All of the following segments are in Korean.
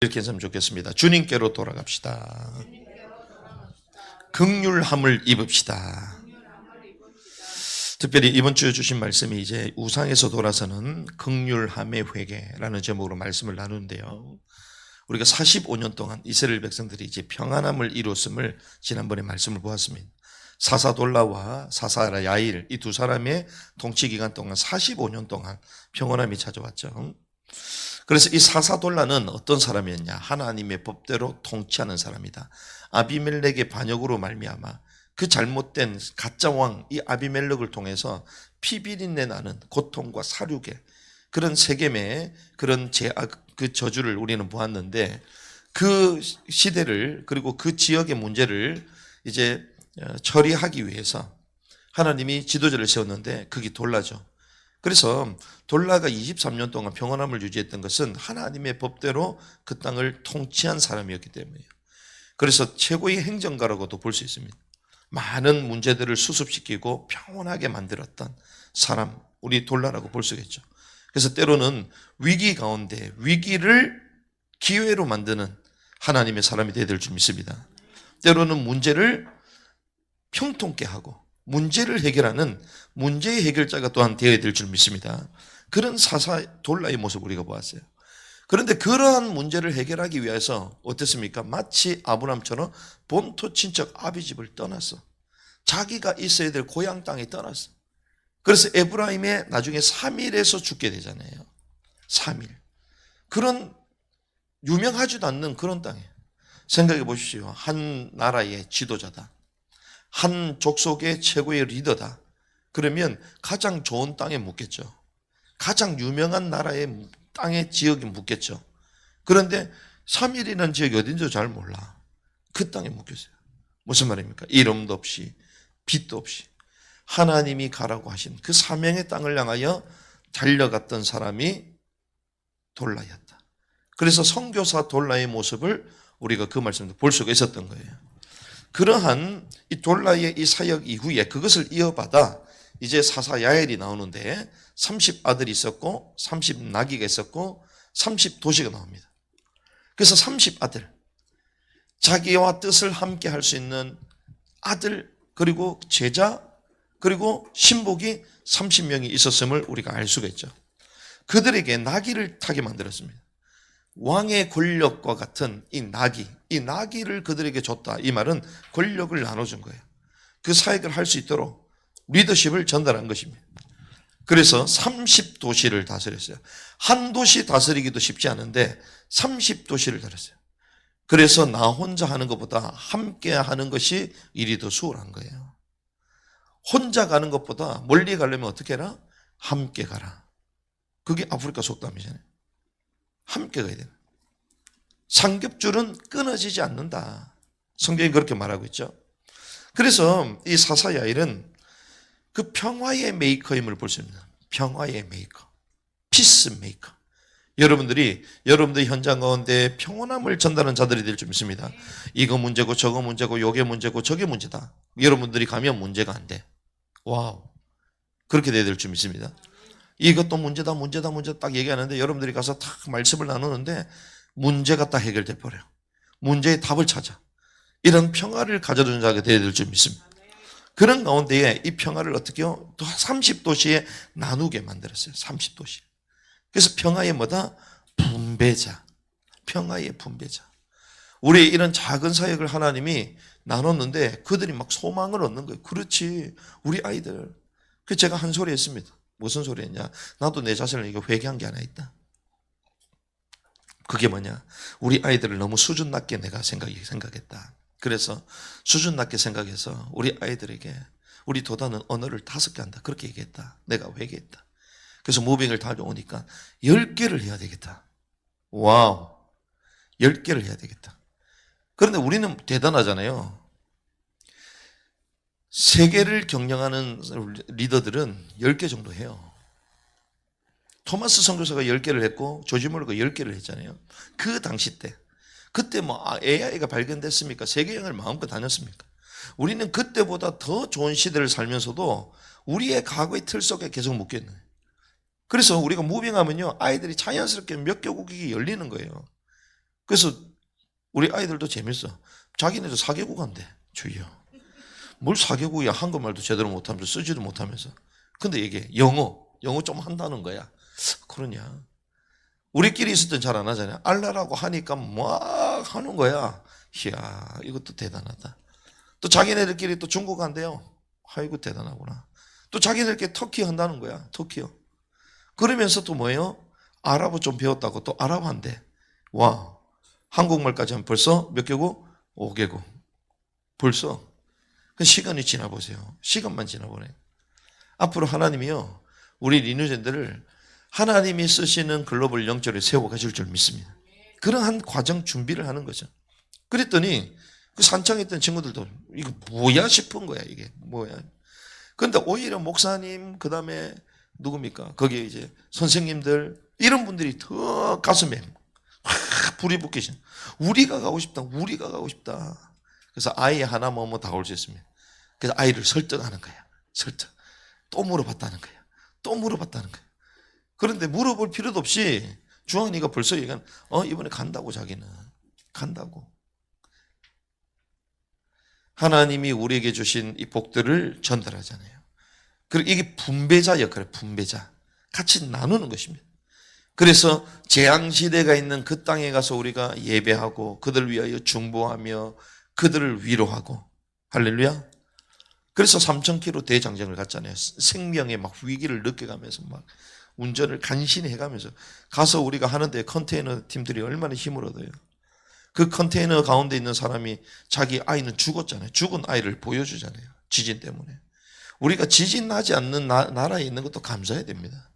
이렇게 했으면 좋겠습니다. 주님께로 돌아갑시다. 긍휼함을 입읍시다. 특별히 이번 주에 주신 말씀이 이제 우상에서 돌아서는 긍휼함의 회개라는 제목으로 말씀을 나누는데요. 우리가 45년 동안 이스라엘 백성들이 이제 평안함을 이뤘음을 지난번에 말씀을 보았습니다. 사사돌라와 사사 야일 이 두 사람의 통치 기간 동안 45년 동안 평안함이 찾아왔죠. 그래서 이 사사돌라는 어떤 사람이었냐? 하나님의 법대로 통치하는 사람이다. 아비멜렉의 반역으로 말미암아 그 잘못된 가짜 왕 이 아비멜렉을 통해서 피비린내 나는 고통과 사륙의 그런 세겜의 그런 죄악 그 저주를 우리는 보았는데, 그 시대를 그리고 그 지역의 문제를 이제 처리하기 위해서 하나님이 지도자를 세웠는데 그게 돌라죠. 그래서 돌라가 23년 동안 평안함을 유지했던 것은 하나님의 법대로 그 땅을 통치한 사람이었기 때문이에요. 그래서 최고의 행정가라고도 볼 수 있습니다. 많은 문제들을 수습시키고 평온하게 만들었던 사람, 우리 돌라라고 볼 수 있겠죠. 그래서 때로는 위기 가운데 위기를 기회로 만드는 하나님의 사람이 되어야 될 줄 믿습니다. 때로는 문제를 평통케 하고 문제를 해결하는 문제의 해결자가 또한 되어야 될 줄 믿습니다. 그런 사사 돌라의 모습을 우리가 보았어요. 그런데 그러한 문제를 해결하기 위해서 어땠습니까? 마치 아브람처럼 본토 친척 아비집을 떠났어. 자기가 있어야 될 고향 땅에 떠났어. 그래서 에브라임에 나중에 3일에서 죽게 되잖아요. 3일. 그런 유명하지도 않는 그런 땅에 생각해 보십시오. 한 나라의 지도자다. 한 족속의 최고의 리더다. 그러면 가장 좋은 땅에 묻겠죠. 가장 유명한 나라의 땅의 지역에 묻겠죠. 그런데 3일이라는 지역이 어딘지 잘 몰라. 그 땅에 묻겠어요. 무슨 말입니까? 이름도 없이 빛도 없이 하나님이 가라고 하신 그 사명의 땅을 향하여 달려갔던 사람이 돌라였다. 그래서 선교사 돌라의 모습을 우리가 그 말씀도 볼 수가 있었던 거예요. 그러한 이 돌라의 이 사역 이후에 그것을 이어받아 이제 사사 야엘이 나오는데 30아들이 있었고 30나귀가 있었고 30도시가 나옵니다. 그래서 30아들, 자기와 뜻을 함께 할 수 있는 아들, 그리고 제자, 그리고 신복이 30명이 있었음을 우리가 알 수가 있죠. 그들에게 나귀를 타게 만들었습니다. 왕의 권력과 같은 이 나귀를 그들에게 줬다. 이 말은 권력을 나눠준 거예요. 그 사역을 할 수 있도록 리더십을 전달한 것입니다. 그래서 30도시를 다스렸어요. 한 도시 다스리기도 쉽지 않은데 30도시를 다스렸어요. 그래서 나 혼자 하는 것보다 함께 하는 것이 일이 더 수월한 거예요. 혼자 가는 것보다 멀리 가려면 어떻게 해라? 함께 가라. 그게 아프리카 속담이잖아요. 함께 가야 돼요. 삼겹줄은 끊어지지 않는다. 성경이 그렇게 말하고 있죠. 그래서 이 사사 야일은 그 평화의 메이커임을 볼 수 있습니다. 평화의 메이커, 피스 메이커. 여러분들이 여러분들 현장 가운데 평온함을 전달하는 자들이 될 줄 믿습니다. 이거 문제고 저거 문제고 요게 문제고 저게 문제다. 여러분들이 가면 문제가 안 돼. 와우, 그렇게 돼야 될 줄 믿습니다. 이것도 문제다 딱 얘기하는데 여러분들이 가서 딱 말씀을 나누는데 문제가 딱 해결돼 버려요. 문제의 답을 찾아. 이런 평화를 가져주는 자가 되어야 될 줄 믿습니다. 그런 가운데에 이 평화를 어떻게요? 또 30도시에 나누게 만들었어요. 30도시. 그래서 평화의 뭐다? 분배자. 평화의 분배자. 우리 이런 작은 사역을 하나님이 나눴는데 그들이 막 소망을 얻는 거예요. 그렇지, 우리 아이들. 그래서 제가 한 소리 했습니다. 무슨 소리 했냐? 나도 내 자신을 이거 회개한 게 하나 있다. 그게 뭐냐? 우리 아이들을 너무 수준 낮게 내가 생각했다. 그래서 수준 낮게 생각해서 우리 아이들에게 우리 도다는 언어를 5개 한다. 그렇게 얘기했다. 내가 회개했다. 그래서 무빙을 다녀오니까 10개를 해야 되겠다. 와우, 10개를 해야 되겠다. 그런데 우리는 대단하잖아요. 세계를 경영하는 리더들은 10개 정도 해요. 토마스 선교사가 10개를 했고 조지 몰러가 10개를 했잖아요. 그 당시 때. 그때 뭐 AI가 발견됐습니까? 세계 여행을 마음껏 다녔습니까? 우리는 그때보다 더 좋은 시대를 살면서도 우리의 과거의 틀 속에 계속 묶여 있는 거예요. 그래서 우리가 무빙하면요, 아이들이 자연스럽게 몇 개국이 열리는 거예요. 그래서 우리 아이들도 재밌어. 자기네도 4개국 한대. 주여. 뭘 4개국이야. 한국말도 제대로 못하면서 쓰지도 못하면서. 근데 이게 영어 좀 한다는 거야. 그러냐. 우리끼리 있을 땐 잘 안 하잖아요. 알라라고 하니까 막 하는 거야. 이야, 이것도 대단하다. 또 자기네들끼리 또 중국 한대요. 아이고 대단하구나. 또 자기네들끼리 터키 한다는 거야. 터키요. 그러면서 또 뭐예요? 아랍어 좀 배웠다고 또 아랍 한대. 와, 한국말까지 하면 벌써 몇 개국? 5개국. 벌써. 그 시간이 지나보세요. 시간만 지나보네. 앞으로 하나님이요, 우리 리뉴젠들을 하나님이 쓰시는 글로벌 영적으로 세워가실 줄 믿습니다. 그러한 과정 준비를 하는 거죠. 그랬더니 그 산청에 있던 친구들도 이거 뭐야 싶은 거야. 이게 뭐야. 그런데 오히려 목사님, 그 다음에 누굽니까? 거기에 이제 선생님들, 이런 분들이 더 가슴에 불이 붙기신. 우리가 가고 싶다. 우리가 가고 싶다. 그래서 아이 하나 뭐뭐 다 올 수 있습니다. 그래서 아이를 설득하는 거야. 설득. 또 물어봤다는 거야. 또 물어봤다는 거야. 그런데 물어볼 필요도 없이 주한이가 벌써 얘기한, 이번에 간다고, 자기는. 간다고. 하나님이 우리에게 주신 이 복들을 전달하잖아요. 그리고 이게 분배자 역할이에요. 분배자. 같이 나누는 것입니다. 그래서 재앙시대가 있는 그 땅에 가서 우리가 예배하고 그들을 위하여 중보하며 그들을 위로하고. 할렐루야. 그래서 3,000km 대장정을 갔잖아요. 생명의 막 위기를 느껴가면서 막 운전을 간신히 해가면서 가서 우리가 하는데 컨테이너 팀들이 얼마나 힘을 얻어요. 그 컨테이너 가운데 있는 사람이 자기 아이는 죽었잖아요. 죽은 아이를 보여주잖아요. 지진 때문에. 우리가 지진 나지 않는 나라에 있는 것도 감사해야 됩니다.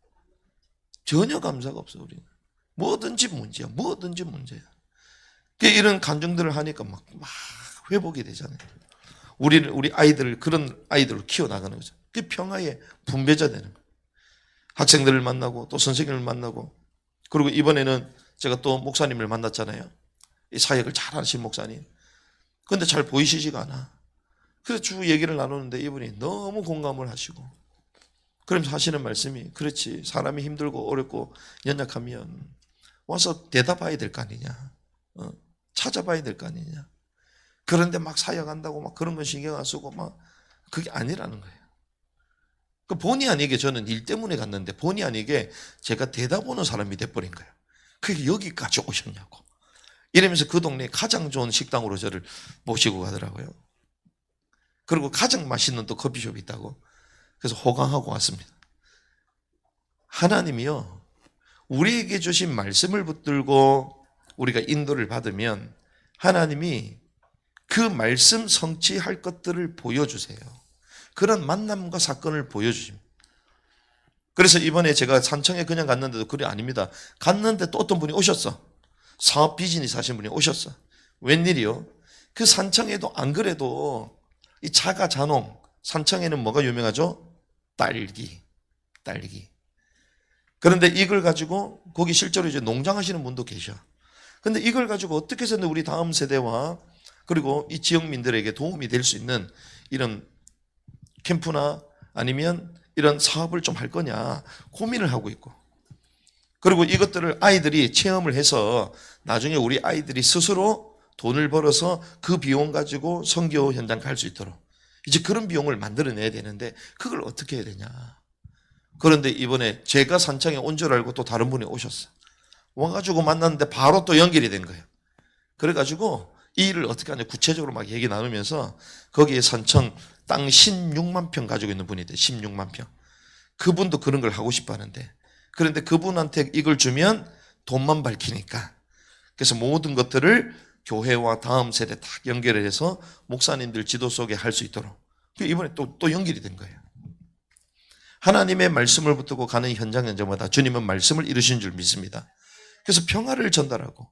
전혀 감사가 없어, 우리는. 뭐든지 문제야. 뭐든지 문제야. 이런 감정들을 하니까 막 회복이 되잖아요. 우리 아이들을, 그런 아이들을 키워나가는 거죠. 그게 평화의 분배자 되는 거예요. 학생들을 만나고 또 선생님을 만나고, 그리고 이번에는 제가 또 목사님을 만났잖아요. 이 사역을 잘하신 목사님. 근데 잘 보이시지가 않아. 그래서 쭉 얘기를 나누는데 이분이 너무 공감을 하시고, 그러면서 하시는 말씀이, 그렇지, 사람이 힘들고 어렵고 연약하면 와서 대답해야 될 거 아니냐, 찾아봐야 될 거 아니냐. 그런데 막 사역한다고 막 그런 건 신경 안 쓰고 막, 그게 아니라는 거예요. 그 본의 아니게 저는 일 때문에 갔는데 본의 아니게 제가 대답하는 사람이 돼버린 거예요. 그게 여기까지 오셨냐고. 이러면서 그 동네에 가장 좋은 식당으로 저를 모시고 가더라고요. 그리고 가장 맛있는 또 커피숍이 있다고. 그래서 호강하고 왔습니다. 하나님이요, 우리에게 주신 말씀을 붙들고 우리가 인도를 받으면 하나님이 그 말씀 성취할 것들을 보여주세요. 그런 만남과 사건을 보여주십니다. 그래서 이번에 제가 산청에 그냥 갔는데도 그게 아닙니다. 갔는데 또 어떤 분이 오셨어. 사업 비즈니스 하신 분이 오셨어. 웬일이요? 그 산청에도 안 그래도 이 자가 자농, 산청에는 뭐가 유명하죠? 딸기. 그런데 이걸 가지고 거기 실제로 이제 농장 하시는 분도 계셔. 근데 이걸 가지고 어떻게 해서는 우리 다음 세대와 그리고 이 지역민들에게 도움이 될 수 있는 이런 캠프나 아니면 이런 사업을 좀 할 거냐 고민을 하고 있고, 그리고 이것들을 아이들이 체험을 해서 나중에 우리 아이들이 스스로 돈을 벌어서 그 비용 가지고 선교 현장 갈 수 있도록 이제 그런 비용을 만들어내야 되는데 그걸 어떻게 해야 되냐. 그런데 이번에 제가 산청에 온 줄 알고 또 다른 분이 오셨어. 와가지고 만났는데 바로 또 연결이 된 거예요. 그래가지고 이 일을 어떻게 하냐 구체적으로 막 얘기 나누면서 거기에 산청 땅 16만 평 가지고 있는 분이 돼. 16만 평. 그분도 그런 걸 하고 싶어 하는데, 그런데 그분한테 이걸 주면 돈만 밝히니까, 그래서 모든 것들을 교회와 다음 세대 다 연결을 해서 목사님들 지도 속에 할 수 있도록 이번에 또 연결이 된 거예요. 하나님의 말씀을 붙들고 가는 현장마다 주님은 말씀을 이루신 줄 믿습니다. 그래서 평화를 전달하고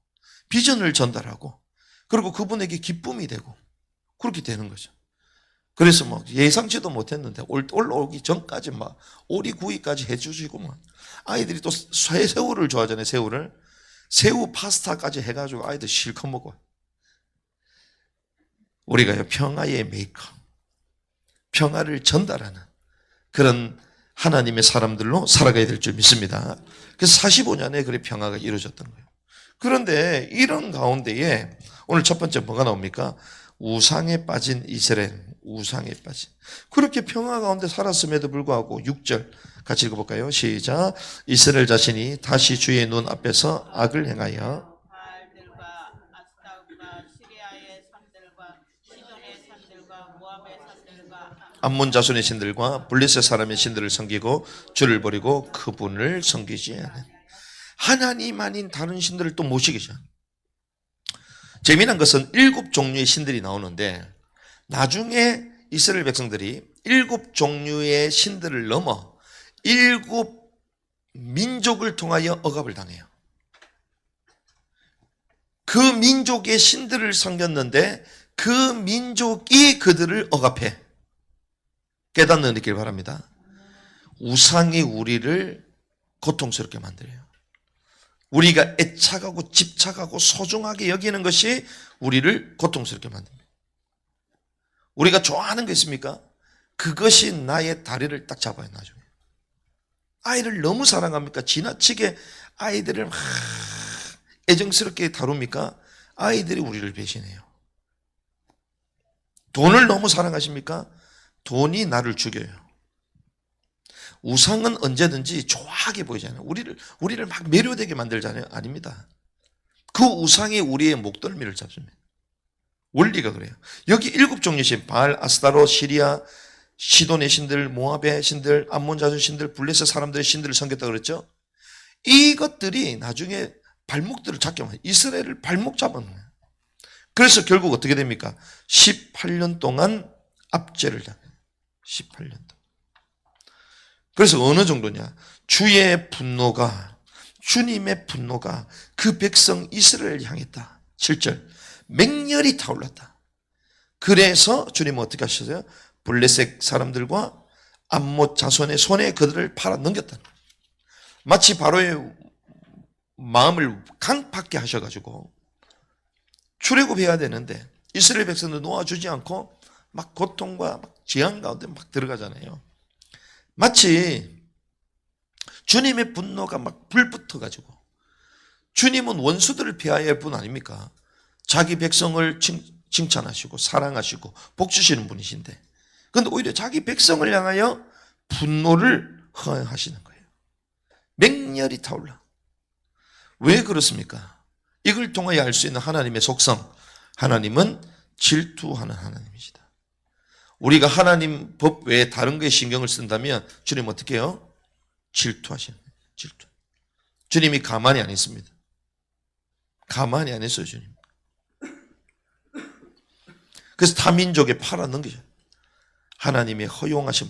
비전을 전달하고 그리고 그분에게 기쁨이 되고 그렇게 되는 거죠. 그래서 뭐 예상치도 못했는데 올라오기 전까지 막 오리구이까지 해주시고 막 아이들이 또 새우를 좋아하잖아요. 새우 파스타까지 해가지고 아이들 실컷 먹어. 우리가요 평화의 메이커, 평화를 전달하는 그런 하나님의 사람들로 살아가야 될 줄 믿습니다. 그래서 45년에 그래 평화가 이루어졌던 거예요. 그런데 이런 가운데에 오늘 첫 번째 뭐가 나옵니까? 우상에 빠진 이스라엘, 우상에 빠진. 그렇게 평화 가운데 살았음에도 불구하고 6절 같이 읽어볼까요? 시작. 이스라엘 자신이 다시 주의 눈 앞에서 악을 행하여 바알들과 아스타롯과 시리아의 산들과 시돈의 산들과 모압의 산들과 암몬 자손의 신들과 블레셋 사람의 신들을 섬기고 주를 버리고 그분을 섬기지 않은 하나님 아닌 다른 신들을 또 모시기죠. 재미난 것은 7종류의 신들이 나오는데 나중에 이스라엘 백성들이 7종류의 신들을 넘어 7 민족을 통하여 억압을 당해요. 그 민족의 신들을 섬겼는데 그 민족이 그들을 억압해. 깨닫는 있길 바랍니다. 우상이 우리를 고통스럽게 만들어요. 우리가 애착하고 집착하고 소중하게 여기는 것이 우리를 고통스럽게 만듭니다. 우리가 좋아하는 게 있습니까? 그것이 나의 다리를 딱 잡아요. 나중에 아이를 너무 사랑합니까? 지나치게 아이들을 막 애정스럽게 다룹니까? 아이들이 우리를 배신해요. 돈을 너무 사랑하십니까? 돈이 나를 죽여요. 우상은 언제든지 좋아하게 보이잖아요. 우리를 막 매료되게 만들잖아요. 아닙니다. 그 우상이 우리의 목덜미를 잡습니다. 원리가 그래요. 여기 7종류 신, 바알, 아스타롯, 시리아, 시돈의 신들, 모압의 신들, 암몬 자손 신들, 블레셋 사람들의 신들을 섬겼다 그랬죠. 이것들이 나중에 발목들을 잡게 만들어요. 이스라엘을 발목 잡은 거예요. 그래서 결국 어떻게 됩니까? 18년 동안 압제를 당해요. 18년 동안. 그래서 어느 정도냐? 주의 분노가, 주님의 분노가 그 백성 이스라엘을 향했다. 7절. 맹렬히 타올랐다. 그래서 주님은 어떻게 하셨어요? 블레셋 사람들과 암몬 자손의 손에 그들을 팔아 넘겼다. 마치 바로의 마음을 강팍게 하셔가지고 출애굽해야 되는데 이스라엘 백성들 놓아주지 않고 막 고통과 막 재앙 가운데 막 들어가잖아요. 마치 주님의 분노가 막 불붙어가지고 주님은 원수들을 피하여야 할 분 아닙니까? 자기 백성을 칭찬하시고 사랑하시고 복주시는 분이신데 그런데 오히려 자기 백성을 향하여 분노를 허하시는 거예요. 맹렬히 타올라. 왜 그렇습니까? 이걸 통하여 알 수 있는 하나님의 속성. 하나님은 질투하는 하나님이시다. 우리가 하나님 법 외에 다른 거에 신경을 쓴다면 주님 어떻게 해요? 질투하시는 거예요. 질투. 주님이 가만히 안 있습니다. 가만히 안 있어요, 주님. 그래서 타민족에 팔아넘기죠. 하나님의 허용하심.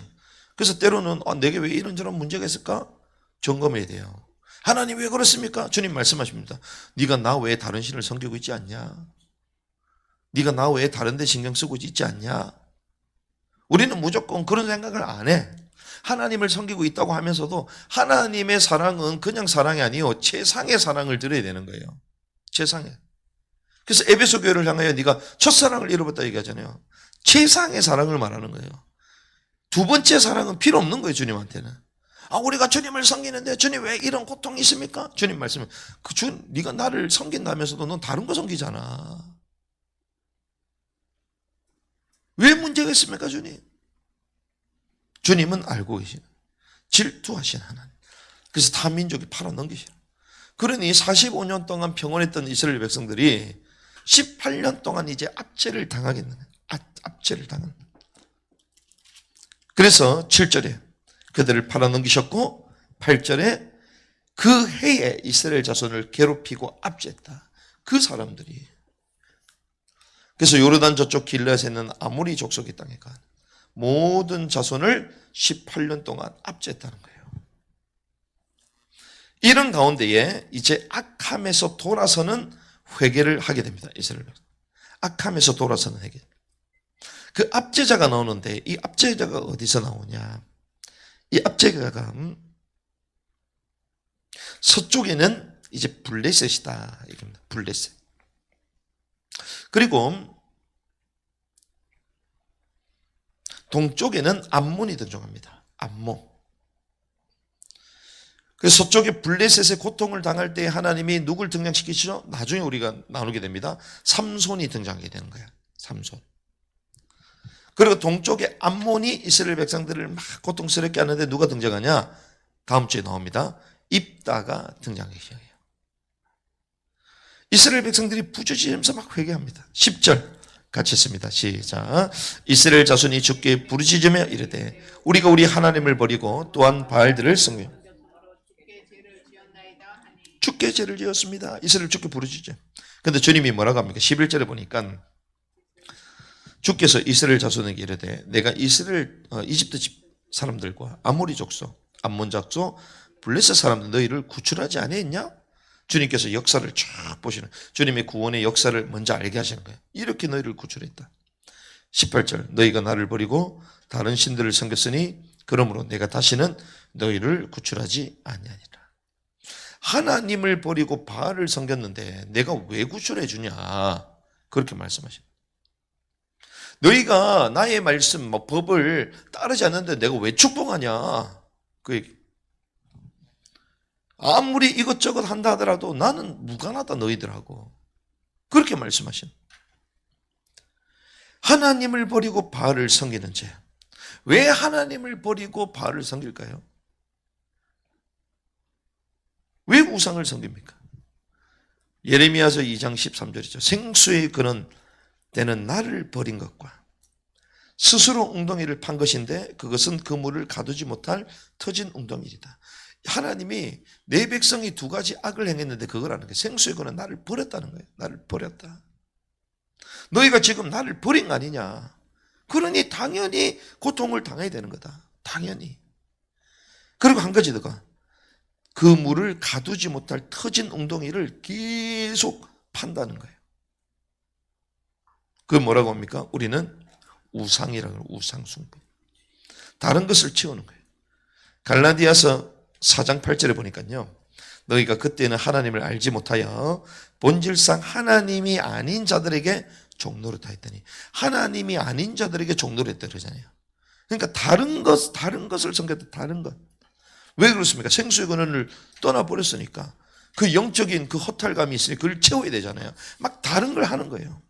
그래서 때로는 내게 왜 이런저런 문제가 있을까? 점검해야 돼요. 하나님 왜 그렇습니까? 주님 말씀하십니다. 네가 나 외에 다른 신을 섬기고 있지 않냐? 네가 나 외에 다른 데 신경 쓰고 있지 않냐? 우리는 무조건 그런 생각을 안 해. 하나님을 섬기고 있다고 하면서도 하나님의 사랑은 그냥 사랑이 아니요 최상의 사랑을 드려야 되는 거예요. 최상의. 그래서 에베소 교회를 향하여 네가 첫사랑을 잃어버렸다 얘기하잖아요. 최상의 사랑을 말하는 거예요. 두 번째 사랑은 필요 없는 거예요. 주님한테는. 우리가 주님을 섬기는데 주님 왜 이런 고통이 있습니까? 주님 말씀은 네가 나를 섬긴다면서도 넌 다른 거 섬기잖아. 왜 문제가 있습니까, 주님? 주님은 알고 계시는 질투하시는 하나님. 그래서 타민족이 팔아넘기시는. 그러니 45년 동안 평온했던 이스라엘 백성들이 18년 동안 이제 압제를 당하겠는 거예요. 압제를 당하는 거예요. 그래서 7절에 그들을 팔아넘기셨고 8절에 그 해에 이스라엘 자손을 괴롭히고 압제했다. 그 사람들이. 그래서 요르단 저쪽 길르앗에 있는 아모리 족속의 땅에 간 모든 자손을 18년 동안 압제했다는 거예요. 이런 가운데에 이제 악함에서 돌아서는 회개를 하게 됩니다. 이스라엘 백성. 악함에서 돌아서는 회개. 그 압제자가 나오는데 이 압제자가 어디서 나오냐? 이 압제자가 서쪽에는 이제 블레셋이다. 이겁니다. 블레셋. 그리고 동쪽에는 암몬이 등장합니다. 암몬. 그래서 서쪽에 블레셋의 고통을 당할 때 하나님이 누굴 등장시키시죠? 나중에 우리가 나누게 됩니다. 삼손이 등장하게 되는 거야. 삼손. 그리고 동쪽에 암몬이 이스라엘 백성들을 막 고통스럽게 하는데 누가 등장하냐? 다음 주에 나옵니다. 입다가 등장하기 시작해요. 이스라엘 백성들이 부르짖으면서 막 회개합니다. 10절 같이 했습니다. 시작. 이스라엘 자손이 주께 부르짖으며 이르되 우리가 우리 하나님을 버리고 또한 바알들을 섬겨 주께 죄를 지었습니다. 이스라엘 주께 부르짖죠. 근데 주님이 뭐라고 합니까? 11절에 보니까 주께서 이스라엘 자손에게 이르되 내가 이스라엘 이집트 집 사람들과 아모리 족속 암몬 족속 블레셋 사람들 너희를 구출하지 아니했냐? 주님께서 역사를 쫙 보시는, 주님의 구원의 역사를 먼저 알게 하시는 거예요. 이렇게 너희를 구출했다. 18절 너희가 나를 버리고 다른 신들을 섬겼으니 그러므로 내가 다시는 너희를 구출하지 아니하니라. 하나님을 버리고 바알을 섬겼는데 내가 왜 구출해 주냐, 그렇게 말씀하십니다. 너희가 나의 말씀, 법을 따르지 않는데 내가 왜 축복하냐, 그 얘기. 아무리 이것저것 한다 하더라도 나는 무관하다 너희들하고, 그렇게 말씀하신. 하나님을 버리고 바알을 섬기는 죄. 왜 하나님을 버리고 바알을 섬길까요? 왜 우상을 섬깁니까? 예레미야서 2장 13절이죠. 생수의 근원 때는 나를 버린 것과 스스로 웅덩이를 판 것인데 그것은 그 물을 가두지 못할 터진 웅덩이이다. 하나님이 내 백성이 두 가지 악을 행했는데 그걸 하는 거예요. 생수의 근원 나를 버렸다는 거예요. 나를 버렸다. 너희가 지금 나를 버린 거 아니냐. 그러니 당연히 고통을 당해야 되는 거다. 당연히. 그리고 한 가지 더, 그 물을 가두지 못할 터진 웅덩이를 계속 판다는 거예요. 그걸 뭐라고 합니까? 우리는 우상이라고 해요. 우상숭배. 다른 것을 채우는 거예요. 갈라디아서 4장 8절에 보니까요, 너희가 그때는 하나님을 알지 못하여 본질상 하나님이 아닌 자들에게 종노릇하였더니, 하나님이 아닌 자들에게 종노릇했다 그러잖아요. 그러니까 다른 것을 섬겼다. 다른 것. 왜 그렇습니까? 생수의 근원을 떠나버렸으니까 그 영적인 그 허탈감이 있으니 그걸 채워야 되잖아요. 막 다른 걸 하는 거예요.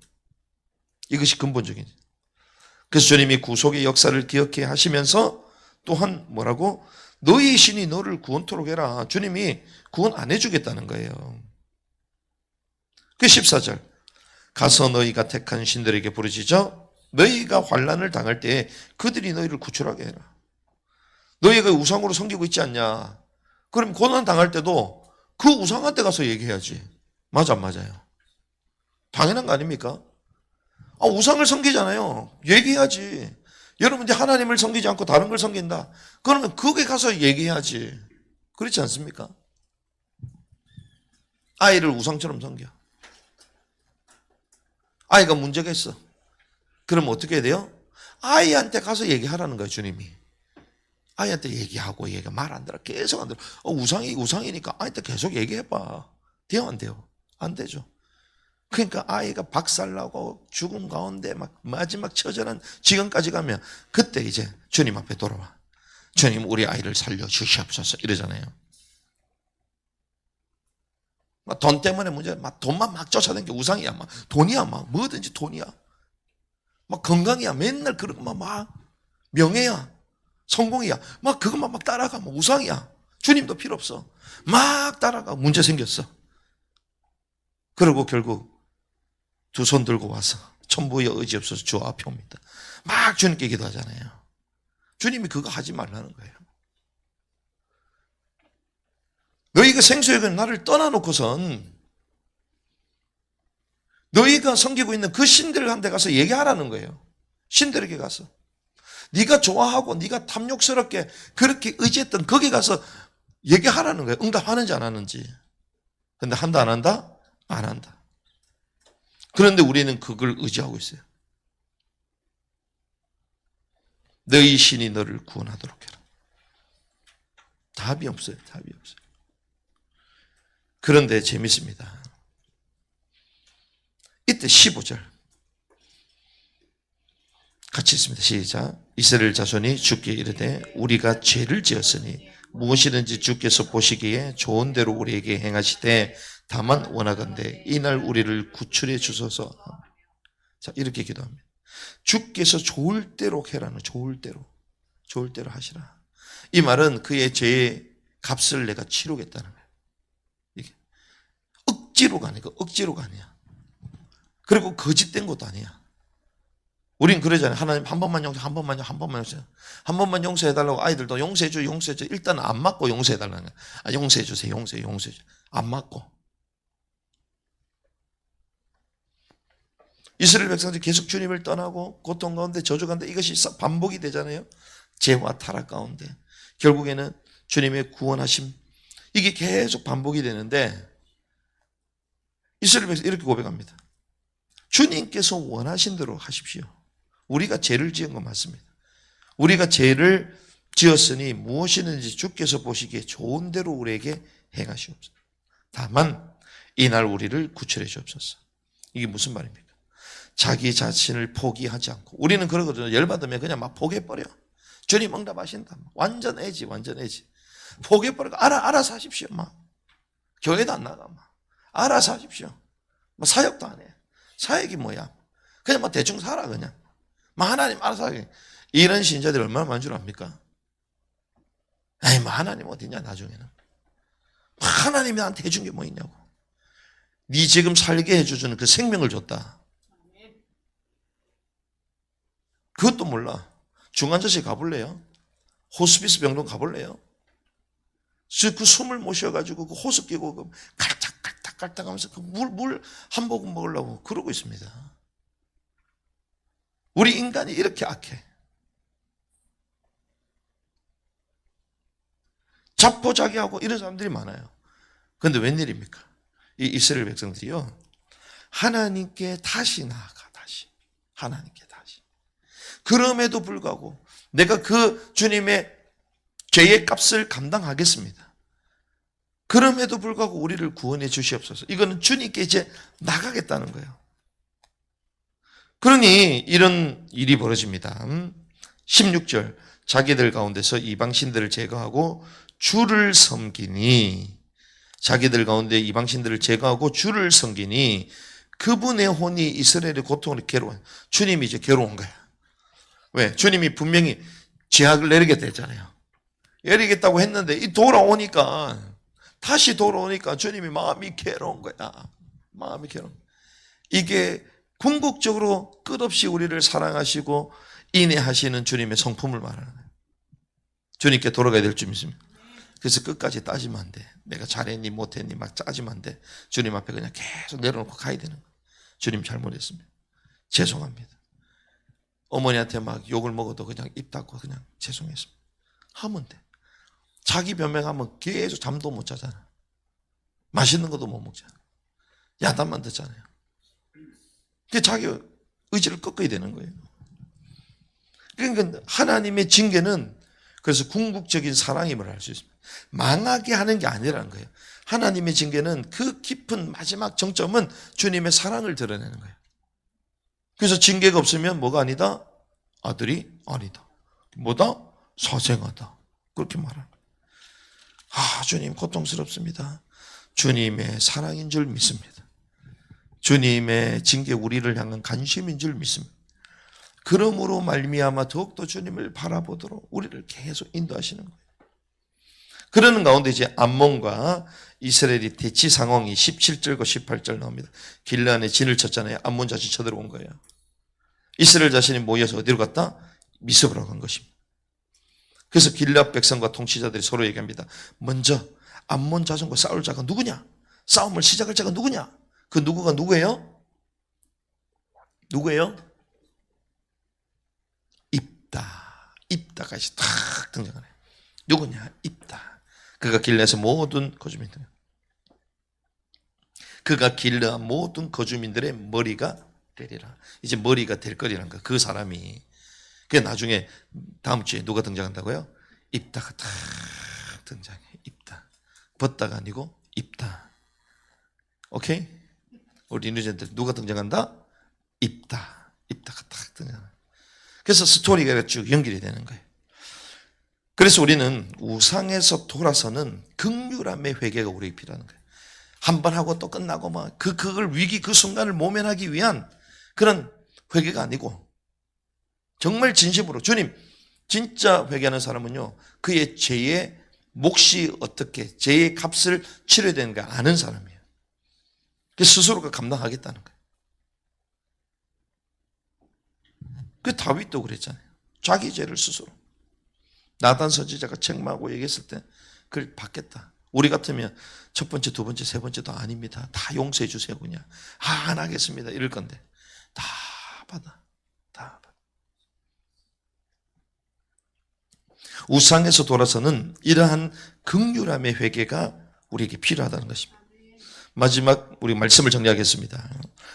이것이 근본적인. 그래서 주님이 구속의 역사를 기억해 하시면서 또한 뭐라고? 너희 신이 너를 구원토록 해라. 주님이 구원 안 해주겠다는 거예요. 그 14절 가서 너희가 택한 신들에게 부르짖어 너희가 환난을 당할 때에 그들이 너희를 구출하게 해라. 너희가 우상으로 섬기고 있지 않냐? 그럼 고난 당할 때도 그 우상한테 가서 얘기해야지. 맞아, 맞아요. 당연한 거 아닙니까? 우상을 섬기잖아요. 얘기해야지. 여러분들이 하나님을 섬기지 않고 다른 걸 섬긴다. 그러면 거기 가서 얘기해야지. 그렇지 않습니까? 아이를 우상처럼 섬겨. 아이가 문제가 있어. 그럼 어떻게 해야 돼요? 아이한테 가서 얘기하라는 거예요, 주님이. 아이한테 얘기하고 얘가 말 안 들어. 계속 안 들어. 우상이니까 아이한테 계속 얘기해봐. 돼요, 안 돼요? 안 되죠. 그러니까 아이가 박살나고 죽음 가운데 막 마지막 처절한 지경까지 가면 그때 이제 주님 앞에 돌아와. 주님, 우리 아이를 살려주시옵소서 이러잖아요. 막 돈 때문에 문제, 막 돈만 막 쫓아다니는 게 우상이야. 막 돈이야, 막 뭐든지 돈이야. 막 건강이야. 맨날 그런 것만 막 명예야. 성공이야. 막 그것만 막 따라가. 뭐 우상이야. 주님도 필요 없어. 막 따라가. 문제 생겼어. 그리고 결국 두 손 들고 와서 천부의 의지 없어서 주 앞에 옵니다. 막 주님께 기도하잖아요. 주님이 그거 하지 말라는 거예요. 너희가 생수의 근원 나를 떠나놓고선 너희가 섬기고 있는 그 신들한테 가서 얘기하라는 거예요. 신들에게 가서. 네가 좋아하고 네가 탐욕스럽게 그렇게 의지했던 거기 가서 얘기하라는 거예요. 응답하는지 안 하는지. 근데 한다 안 한다? 안 한다. 그런데 우리는 그걸 의지하고 있어요. 너희 신이 너를 구원하도록 해라. 답이 없어요. 답이 없어요. 그런데 재밌습니다. 이때 15절 같이 있습니다. 시작. 이스라엘 자손이 주께 이르되 우리가 죄를 지었으니 무엇이든지 주께서 보시기에 좋은 대로 우리에게 행하시되 다만 원하건대 이날 우리를 구출해 주소서. 자, 이렇게 기도합니다. 주께서 좋을 대로 해라는, 좋을 대로 하시라. 이 말은 그의 죄의 값을 내가 치르겠다는 거예요. 이게 억지로가 아니고 억지로가 아니야. 그리고 거짓된 것도 아니야. 우린 그러잖아요. 하나님 한 번만 용서, 한 번만 용서. 한 번만 용서해달라고 아이들도 용서해줘. 일단 안 맞고 용서해달라는 거야. 아, 용서해주세요. 용서해줘. 안 맞고. 이스라엘 백성들이 계속 주님을 떠나고 고통 가운데 저주 가운데 이것이 반복이 되잖아요. 죄와 타락 가운데. 결국에는 주님의 구원하심. 이게 계속 반복이 되는데 이스라엘 백성이 이렇게 고백합니다. 주님께서 원하신 대로 하십시오. 우리가 죄를 지은 건 맞습니다. 우리가 죄를 지었으니 무엇이든지 주께서 보시기에 좋은 대로 우리에게 행하시옵소서. 다만 이날 우리를 구출해 주옵소서. 이게 무슨 말입니까? 자기 자신을 포기하지 않고. 우리는 그러거든요. 열받으면 그냥 막 포기해버려. 주님 응답하신다. 완전 애지. 포기해버리고 알아서 하십시오. 막 교회도 안 나가. 막 알아서 하십시오. 뭐 사역도 안 해. 사역이 뭐야? 그냥 뭐 대충 살아 그냥. 뭐 하나님 알아서 하게. 이런 신자들이 얼마나 많은 줄 압니까? 에이, 뭐 하나님 어디냐 나중에는. 하나님이 나한테 해준 게 뭐 있냐고. 네 지금 살게 해주는 그 생명을 줬다. 그것도 몰라. 중환자실 가볼래요? 호스피스 병동 가볼래요? 그 숨을 못 쉬어가지고 그 호스 끼고 그 갈딱갈딱 하면서 그 물 한 모금 먹으려고 그러고 있습니다. 우리 인간이 이렇게 악해. 자포자기하고 이런 사람들이 많아요. 그런데 웬일입니까? 이 이스라엘 백성들이요. 하나님께 다시 나아가. 하나님께 다시. 그럼에도 불구하고 내가 그 주님의 죄의 값을 감당하겠습니다. 그럼에도 불구하고 우리를 구원해 주시옵소서. 이거는 주님께 이제 나가겠다는 거예요. 그러니 이런 일이 벌어집니다. 16절 자기들 가운데서 이방신들을 제거하고 주를 섬기니 자기들 가운데 이방신들을 제거하고 주를 섬기니 그분의 혼이 이스라엘의 고통으로 괴로워. 주님이 이제 괴로운 거야. 왜? 주님이 분명히 죄악을 내리겠다 했잖아요. 내리겠다고 했는데 다시 돌아오니까 주님이 마음이 괴로운 거야. 마음이 괴로운 거야. 이게 궁극적으로 끝없이 우리를 사랑하시고 인애하시는 주님의 성품을 말하는 거예요. 주님께 돌아가야 될 줄 믿습니다. 그래서 끝까지 따지면 안 돼. 내가 잘했니 못했니 막 따지면 안 돼. 주님 앞에 그냥 계속 내려놓고 가야 되는 거예요. 주님 잘못했습니다. 죄송합니다. 어머니한테 막 욕을 먹어도 그냥 입 닫고 그냥 죄송했습니다. 하면 돼. 자기 변명하면 계속 잠도 못 자잖아. 맛있는 것도 못 먹잖아. 야단만 듣잖아요. 그게 자기 의지를 꺾어야 되는 거예요. 그러니까 하나님의 징계는 그래서 궁극적인 사랑임을 알 수 있습니다. 망하게 하는 게 아니라는 거예요. 하나님의 징계는 그 깊은 마지막 정점은 주님의 사랑을 드러내는 거예요. 그래서 징계가 없으면 뭐가 아니다? 아들이 아니다. 뭐다? 사생아다. 그렇게 말하는 거예요. 아, 주님 고통스럽습니다. 주님의 사랑인 줄 믿습니다. 주님의 징계 우리를 향한 관심인 줄 믿습니다. 그러므로 말미암아 더욱더 주님을 바라보도록 우리를 계속 인도하시는 거예요. 그러는 가운데 이제 암몬과 이스라엘이 대치 상황이 17절과 18절 나옵니다. 길르안에 진을 쳤잖아요. 암몬 자신이 쳐들어온 거예요. 이스라엘 자신이 모여서 어디로 갔다? 미스바로 간 것입니다. 그래서 길르앗 백성과 통치자들이 서로 얘기합니다. 먼저 암몬 자손과 싸울 자가 누구냐? 싸움을 시작할 자가 누구냐? 그 누구가 누구예요? 누구예요? 입다까지 탁 등장하네. 누구냐? 입다. 그가 길르앗의 모든 거주민들. 그가 길르앗 모든 거주민들의 머리가 되리라. 이제 머리가 될 거리라는 거. 그 사람이. 그 나중에 다음 주에 누가 등장한다고요? 입다가 탁 등장해. 입다. 벗다가 아니고 입다. 오케이? 우리 리누젠들 누가 등장한다? 입다가 탁 등장한다. 그래서 스토리가 쭉 연결이 되는 거예요. 그래서 우리는 우상에서 돌아서는 긍휼함의 회개가 우리에게 필요한 거예요. 한 번 하고 또 끝나고 막 그걸 위기 그 순간을 모면하기 위한 그런 회개가 아니고 정말 진심으로 주님 진짜 회개하는 사람은요 그의 죄의 몫이 어떻게 죄의 값을 치러야 되는가 아는 사람이에요. 그 스스로가 감당하겠다는 거예요. 그 다윗도 그랬잖아요. 자기 죄를 스스로. 나단 선지자가 책망하고 얘기했을 때 그걸 받겠다. 우리 같으면 첫 번째, 두 번째, 세 번째도 아닙니다. 다 용서해 주세요 그냥. 안 하겠습니다 이럴 건데 다 받아. 다 받아. 우상에서 돌아서는 이러한 긍휼함의 회개가 우리에게 필요하다는 것입니다. 마지막 우리 말씀을 정리하겠습니다.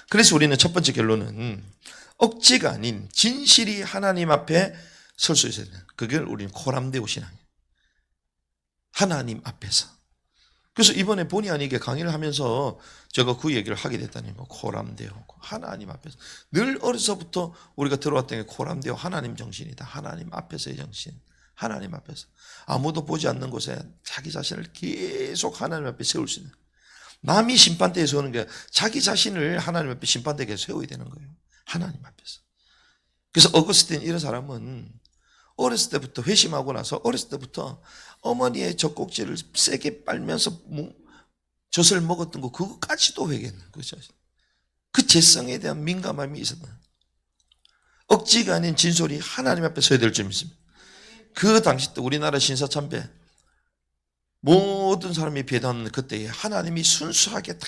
그래서 우리는 첫 번째 결론은 억지가 아닌 진실이 하나님 앞에 설 수 있어야 돼요. 그걸 우리는 코람데오 신앙이에요. 하나님 앞에서. 그래서 이번에 본의 아니게 강의를 하면서 제가 그 얘기를 하게 됐다니 뭐 코람데오 하나님 앞에서 늘 어려서부터 우리가 들어왔던 게 코람데오 하나님 정신이다. 하나님 앞에서의 정신. 하나님 앞에서 아무도 보지 않는 곳에 자기 자신을 계속 하나님 앞에 세울 수 있는 남이 심판대에 세우는 게 자기 자신을 하나님 앞에 심판대에 세워야 되는 거예요. 하나님 앞에서. 그래서 어거스틴 이런 사람은 어렸을 때부터 회심하고 나서 어렸을 때부터 어머니의 젖꼭지를 세게 빨면서 젖을 먹었던 거 그거까지도 회개했는 거죠. 그 죄성에 대한 민감함이 있었다. 억지가 아닌 진솔이 하나님 앞에 서야 될 줄 믿습니다. 그 당시 때 우리나라 신사참배 모든 사람이 비해하는 그때에 하나님이 순수하게 다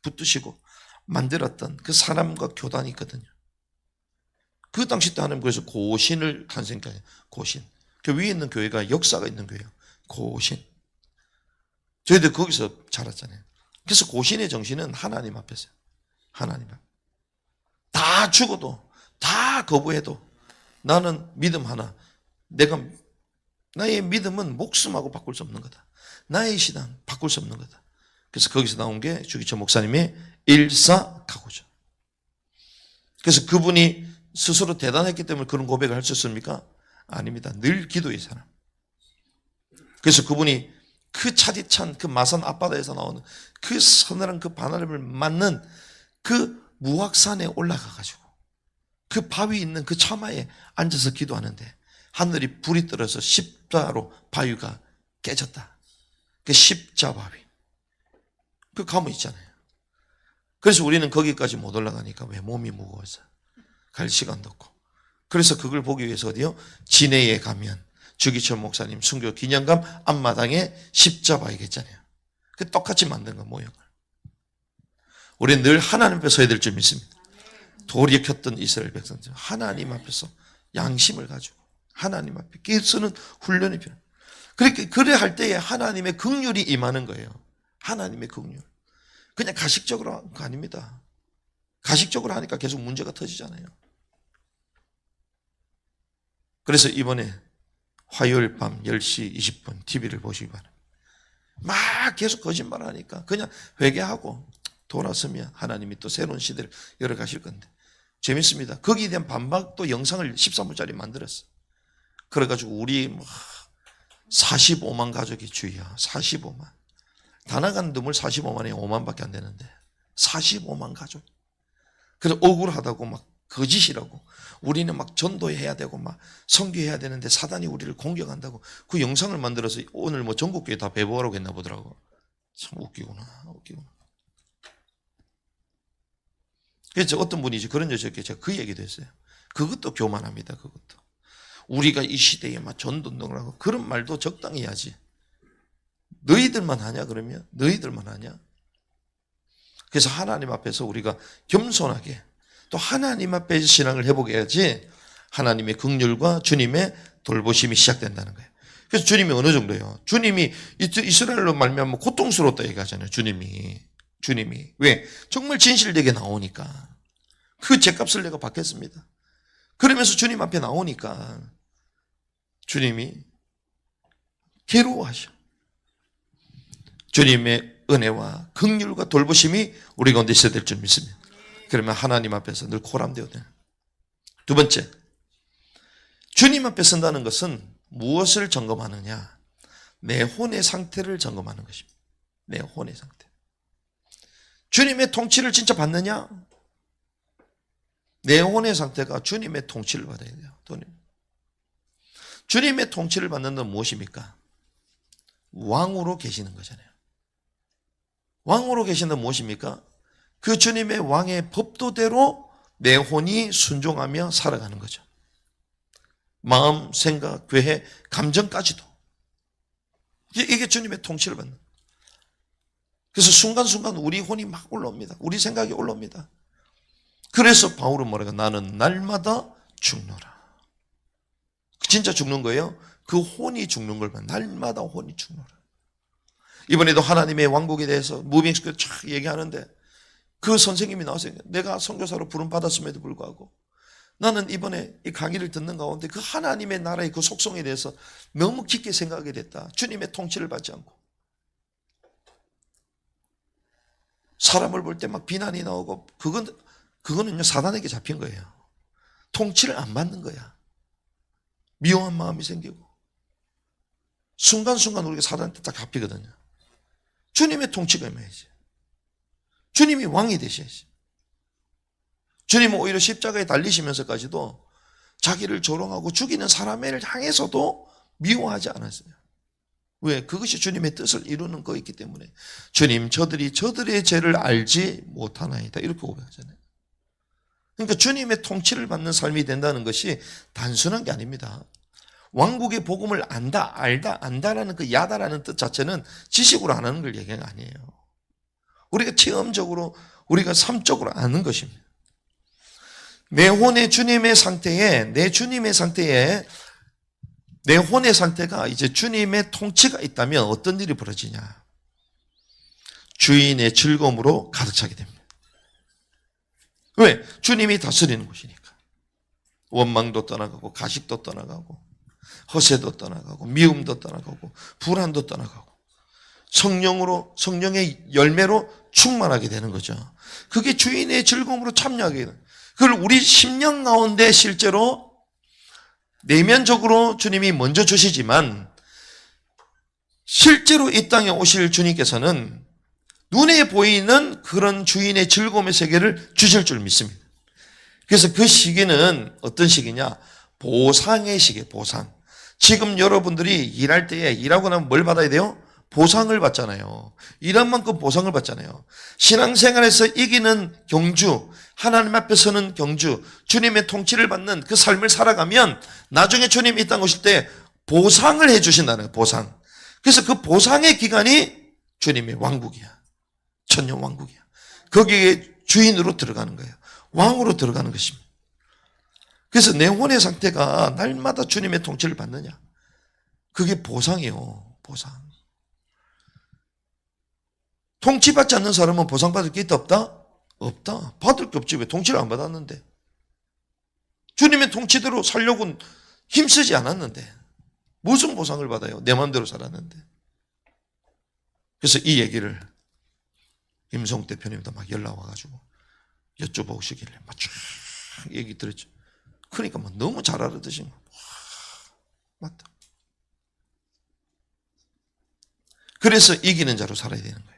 붙드시고 만들었던 그 사람과 교단이 있거든요. 그 당시 때 하나님 그래서 고신을 탄생시켜요. 고신. 그 위에 있는 교회가 역사가 있는 교회예요. 고신. 저희들 거기서 자랐잖아요. 그래서 고신의 정신은 하나님 앞에서요. 하나님 앞에. 다 죽어도 다 거부해도 나는 믿음 하나. 나의 믿음은 목숨하고 바꿀 수 없는 거다. 나의 신앙 바꿀 수 없는 거다. 그래서 거기서 나온 게 주기철 목사님의 일사각오죠. 그래서 그분이 스스로 대단했기 때문에 그런 고백을 할 수 있습니까? 아닙니다. 늘 기도의 사람. 그래서 그분이 그 차디찬 그 마산 앞바다에서 나오는 그 서늘한 그 바람을 맞는 그 무악산에 올라가가지고 그 바위 있는 그 처마에 앉아서 기도하는데 하늘이 불이 떨어서 십자로 바위가 깨졌다. 그 십자 바위. 그 가문 있잖아요. 그래서 우리는 거기까지 못 올라가니까 왜 몸이 무거워서 갈 시간도 없고. 그래서 그걸 보기 위해서 어디요? 진해에 가면 주기철 목사님 순교 기념관 앞마당에 십자 바위겠잖아요. 그 똑같이 만든 거 모형을. 우리는 늘 하나님 앞에 서야 될 줄 믿습니다. 돌이켰던 이스라엘 백성들 하나님 앞에서 양심을 가지고 하나님 앞에 끼쓰는 훈련이 필요해요. 그렇게 그래 할 때에 하나님의 긍휼이 임하는 거예요. 하나님의 긍휼. 그냥 가식적으로 한 거 아닙니다. 가식적으로 하니까 계속 문제가 터지잖아요. 그래서 이번에 화요일 밤 10시 20분 TV를 보시기 바랍니다. 막 계속 거짓말을 하니까 그냥 회개하고 돌아서면 하나님이 또 새로운 시대를 열어가실 건데 재밌습니다. 거기에 대한 반박도 영상을 13분짜리 만들었어요. 그래가지고 우리 45만 가족이 주의야. 45만. 다 나간 놈을 45만에 5만밖에 안 되는데 45만 가족. 그래서 억울하다고 막 거짓이라고 우리는 막 전도해야 되고 막 선교해야 되는데 사단이 우리를 공격한다고 그 영상을 만들어서 오늘 뭐 전국교회 다 배부하라고 했나 보더라고. 참 웃기구나. 그래서 어떤 분이 그런 여자께 제가 그 얘기도 했어요. 그것도 교만합니다. 그것도. 우리가 이 시대에 막 전도운동을 하고 그런 말도 적당히 해야지. 너희들만 하냐 그러면? 너희들만 하냐? 그래서 하나님 앞에서 우리가 겸손하게 또 하나님 앞에 신앙을 해보게 해야지 하나님의 긍휼과 주님의 돌보심이 시작된다는 거예요. 그래서 주님이 어느 정도예요? 주님이 이스라엘로 말미암아 고통스럽다 얘기하잖아요. 주님이 왜? 정말 진실되게 나오니까 그 죄값을 내가 받겠습니다. 그러면서 주님 앞에 나오니까 주님이 괴로워하셔. 주님의 은혜와 긍휼과 돌보심이 우리 가운데 있어야 될 줄 믿습니다. 그러면 하나님 앞에서 늘 코람되어야 돼요. 두 번째, 주님 앞에 선다는 것은 무엇을 점검하느냐? 내 혼의 상태를 점검하는 것입니다. 내 혼의 상태. 주님의 통치를 진짜 받느냐? 내 혼의 상태가 주님의 통치를 받아야 돼요. 주님의 통치를 받는 건 무엇입니까? 왕으로 계시는 거잖아요. 왕으로 계시는 건 무엇입니까? 그 주님의 왕의 법도대로 내 혼이 순종하며 살아가는 거죠. 마음, 생각, 괴해, 감정까지도. 이게 주님의 통치를 받는. 그래서 순간순간 우리 혼이 막 올라옵니다. 우리 생각이 올라옵니다. 그래서 바울은 뭐라고? 나는 날마다 죽노라. 진짜 죽는 거예요? 그 혼이 죽는 걸 봐. 날마다 혼이 죽노라. 이번에도 하나님의 왕국에 대해서 무빙스쿨 쫙 얘기하는데 그 선생님이 나와서 내가 선교사로 부름 받았음에도 불구하고 나는 이번에 이 강의를 듣는 가운데 그 하나님의 나라의 그 속성에 대해서 너무 깊게 생각하게 됐다. 주님의 통치를 받지 않고. 사람을 볼 때 막 비난이 나오고 그거는요 사단에게 잡힌 거예요. 통치를 안 받는 거야. 미워한 마음이 생기고 순간순간 우리가 사단한테 딱 잡히거든요. 주님의 통치가 임해야지. 주님이 왕이 되셔야지. 주님은 오히려 십자가에 달리시면서까지도 자기를 조롱하고 죽이는 사람을 향해서도 미워하지 않았어요. 왜? 그것이 주님의 뜻을 이루는 거였기 때문에. 주님, 저들이 저들의 죄를 알지 못하나이다. 이렇게 고백하잖아요. 그러니까 주님의 통치를 받는 삶이 된다는 것이 단순한 게 아닙니다. 왕국의 복음을 안다라는 그 야다라는 뜻 자체는 지식으로 안 하는 걸 얘기한 게 아니에요. 우리가 체험적으로, 우리가 삶적으로 아는 것입니다. 내 혼의 주님의 상태에, 내 혼의 상태가 이제 주님의 통치가 있다면 어떤 일이 벌어지냐? 주인의 즐거움으로 가득 차게 됩니다. 왜? 주님이 다스리는 곳이니까. 원망도 떠나가고, 가식도 떠나가고, 허세도 떠나가고, 미움도 떠나가고, 불안도 떠나가고, 성령의 열매로 충만하게 되는 거죠. 그게 주인의 즐거움으로 참여하게 되는. 그걸 우리 심령 가운데 실제로 내면적으로 주님이 먼저 주시지만 실제로 이 땅에 오실 주님께서는 눈에 보이는 그런 주인의 즐거움의 세계를 주실 줄 믿습니다. 그래서 그 시기는 어떤 시기냐? 보상의 시기예요. 보상. 지금 여러분들이 일할 때에 일하고 나면 뭘 받아야 돼요? 보상을 받잖아요. 일한 만큼 보상을 받잖아요. 신앙생활에서 이기는 경주, 하나님 앞에 서는 경주, 주님의 통치를 받는 그 삶을 살아가면 나중에 주님이 이 땅 오실 때 보상을 해 주신다는 거예요. 보상. 그래서 그 보상의 기간이 주님의 왕국이야. 천년 왕국이야. 거기에 주인으로 들어가는 거예요. 왕으로 들어가는 것입니다. 그래서 내 혼의 상태가 날마다 주님의 통치를 받느냐. 그게 보상이에요. 보상. 통치받지 않는 사람은 보상받을 게 있다 없다? 없다. 받을 게 없지. 왜? 통치를 안 받았는데. 주님의 통치대로 살려고 힘쓰지 않았는데. 무슨 보상을 받아요? 내 마음대로 살았는데. 그래서 이 얘기를 임성 대표님도 막 연락 와가지고 여쭤보시길래 막 쫙 얘기 들었죠. 그러니까 막 너무 잘 알아듣신 거. 맞다. 그래서 이기는 자로 살아야 되는 거예요.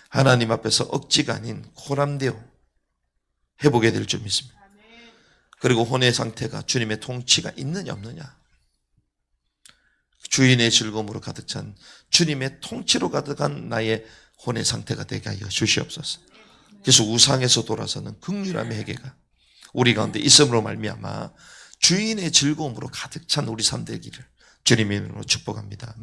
하나님 앞에서 억지가 아닌 코람되어 해보게 될 줄 믿습니다. 그리고 혼의 상태가 주님의 통치가 있느냐 없느냐. 주인의 즐거움으로 가득 찬 주님의 통치로 가득한 나의 혼의 상태가 되게 하여 주시옵소서. 그래서 우상에서 돌아서는 긍휼함의 회개가 우리 가운데 있음으로 말미암아 주인의 즐거움으로 가득 찬 우리 삶 되기를 주님의 이름으로 축복합니다.